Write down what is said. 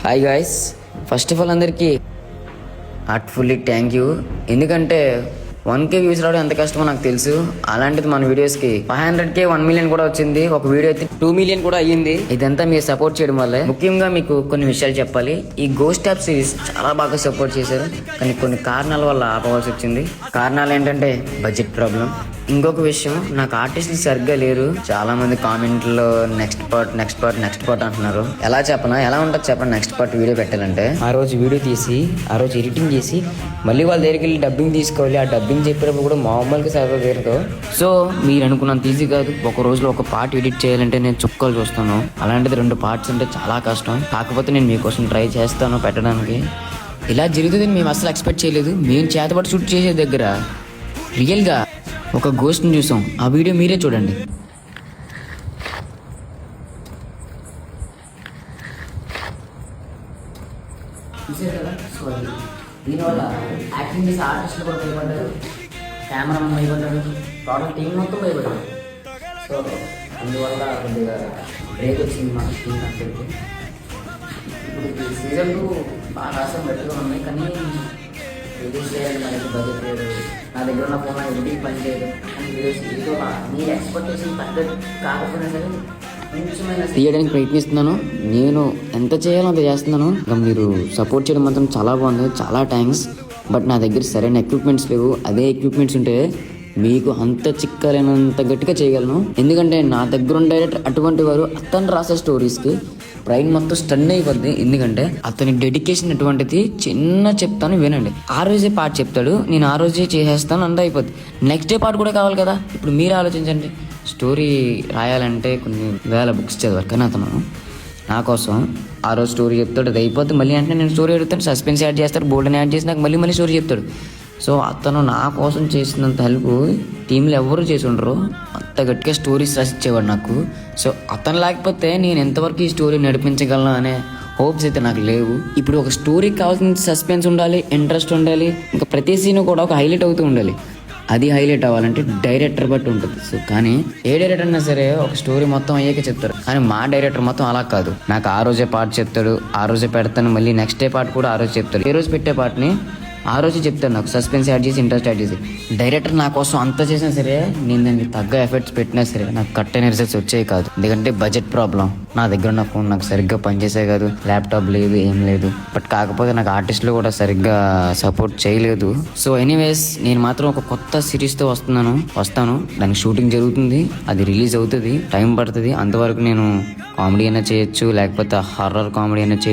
Hi guys, first of all అందరికీ heartfully thank you. ఎందుకంటే 1K views రావడం ఎంత కష్టమో నాకు తెలుసు. అలాంటిది మన వీడియోస్కి 500K 1 మిలియన్ కూడా వచ్చింది. ఒక వీడియో అయితే 2 మిలియన్ కూడా అయ్యింది. ఇదంతా మీరు సపోర్ట్ చేయడం వల్లే. ముఖ్యంగా మీకు కొన్ని విషయాలు చెప్పాలి. ఈ గోస్ట్ యాప్ సిరీస్ చాలా బాగా సపోర్ట్ చేశారు, కానీ కొన్ని కారణాల వల్ల ఆపవలసి వచ్చింది. కారణాలు ఏంటంటే బడ్జెట్ ప్రాబ్లం. ఇంకొక విషయం, నాకు ఆర్టిస్టులు సరిగ్గా లేరు. చాలా మంది కామెంట్లో నెక్స్ట్ పార్ట్ అంటున్నారు. ఎలా ఉంటుంది చెప్పండి నెక్స్ట్ పార్ట్ వీడియో పెట్టాలంటే? ఆ రోజు వీడియో తీసి ఆ రోజు ఎడిటింగ్ చేసి మళ్ళీ వాళ్ళ దగ్గరికి వెళ్ళి డబ్బింగ్ తీసుకోవాలి. ఆ డబ్బింగ్ చెప్పేటప్పుడు కూడా మామూలుగా సర్వర్ వేరుతో. సో మీరు అనుకున్నంత ఈజీ కాదు. ఒక రోజులో ఒక పార్ట్ ఎడిట్ చేయాలంటే నేను చుక్కలు చూస్తాను. అలాంటిది 2 పార్ట్స్ అంటే చాలా కష్టం. కాకపోతే నేను మీకోసం ట్రై చేస్తాను పెట్టడానికి. ఇలా జరుగుతుందని మేము అసలు ఎక్స్పెక్ట్ చేయలేదు. మేము చేతబడి షూట్ చేసే దగ్గర రియల్గా ఒక గోస్ట్ని చూసాం. ఆ వీడియో మీరే చూడండి. చూసారు కదా? సో దీనివల్ల యాక్టింగ్ చేసే ఆర్టిస్టులు కూడా భయపడ్డారు, కెమెరామెన్ భయపడ్డాడు, టోటల్ టీం మొత్తం భయపడ్డారు. సో అందువల్ల కొద్దిగా బ్రేక్ వచ్చింది మా టీం అందరికి. ఇప్పుడు సీజన్ 2 బాగా రాసం బెటర్గా ఉన్నాయి, కానీ రిలీజ్ చేయాలి మనకి బడ్జెట్ లేదు. నా దగ్గర ఉన్న ఫోన్ ఎడిటింగ్ పని చేయదు. అని ఏదో మీ ఎక్స్పెక్టేషన్ తగ్గట్టు కాకపోయినా సరే తీయడానికి ప్రయత్నిస్తున్నాను. నేను ఎంత చేయాలో అంత చేస్తున్నాను. ఇంకా మీరు సపోర్ట్ చేయడం మాత్రం చాలా బాగుంది, చాలా థ్యాంక్స్. బట్ నా దగ్గర సరైన ఎక్విప్మెంట్స్ లేవు. అదే ఎక్విప్మెంట్స్ ఉంటే మీకు అంత చిక్కలేనంత గట్టిగా చేయగలను. ఎందుకంటే నా దగ్గర ఉన్న డైరెక్టర్ అటువంటి వారు. అతను రాసే స్టోరీస్కి బ్రెయిన్ మొత్తం స్టన్ అయిపోద్ది. ఎందుకంటే అతని డెడికేషన్ అటువంటిది. చిన్న చెప్తాను వినండి. ఆ రోజే పార్ట్ చెప్తాడు, నేను ఆ రోజే చేసేస్తాను, అంత అయిపోద్ది. నెక్స్ట్ డే పార్ట్ కూడా కావాలి కదా. ఇప్పుడు మీరు ఆలోచించండి, స్టోరీ రాయాలంటే కొన్ని వేల బుక్స్ చదివారు, కానీ అతను నా కోసం ఆ రోజు స్టోరీ చెప్తాడు, అది అయిపోద్ది. మళ్ళీ అంటే నేను స్టోరీ అడుగుతాను, సస్పెన్స్ యాడ్ చేస్తాడు, బోల్డ్ని యాడ్ చేసి నాకు మళ్ళీ స్టోరీ చెప్తాడు. సో అతను నా కోసం చేసినంత హెల్ప్ టీంలో ఎవరు చేసి ఉండరు. అంత గట్టిగా స్టోరీస్ రాసిచ్చేవాడు నాకు. సో అతను లేకపోతే నేను ఎంతవరకు ఈ స్టోరీ నడిపించగలను అనే హోప్స్ అయితే నాకు లేవు. ఇప్పుడు ఒక స్టోరీకి కావాల్సిన సస్పెన్స్ ఉండాలి, ఇంట్రెస్ట్ ఉండాలి, ఇంకా ప్రతి సీన్ కూడా ఒక హైలైట్ అవుతూ ఉండాలి. అది హైలైట్ అవ్వాలంటే డైరెక్టర్ బట్టి ఉంటుంది. సో కానీ ఏ డైరెక్టర్ అయినా సరే ఒక స్టోరీ మొత్తం అయ్యాక చెప్తారు, కానీ మా డైరెక్టర్ మొత్తం అలా కాదు. నాకు ఆ రోజే పార్ట్ చెప్తాడు, ఆ రోజే పెడతాను, మళ్ళీ నెక్స్ట్ డే పార్ట్ కూడా ఆ రోజు చెప్తాడు. ఏ రోజు పెట్టే పార్ట్ని ఆ రోజు చెప్తాను, నాకు సస్పెన్స్ యాడ్ చేసి ఇంట్రెస్ట్ యాడ్ చేసి. డైరెక్టర్ నా కోసం అంత చేసినా సరే, నేను దానికి తగ్గ ఎఫర్ట్స్ పెట్టినా సరే నాకు కట్టైన రిజల్ట్స్ వచ్చేవి కాదు. ఎందుకంటే బడ్జెట్ ప్రాబ్లం. నా దగ్గర ఉన్న ఫోన్ నాకు సరిగ్గా పనిచేసే కాదు, ల్యాప్టాప్ లేదు, ఏం లేదు. బట్ కాకపోతే నాకు ఆర్టిస్టులు కూడా సరిగ్గా సపోర్ట్ చేయలేదు. సో ఎనీవేస్ నేను మాత్రం ఒక కొత్త సిరీస్తో వస్తాను. దానికి షూటింగ్ జరుగుతుంది, అది రిలీజ్ అవుతుంది, టైం పడుతుంది. అంతవరకు నేను కామెడీ అయినా చేయొచ్చు, లేకపోతే హారర్ కామెడీ అయినా చేయొచ్చు.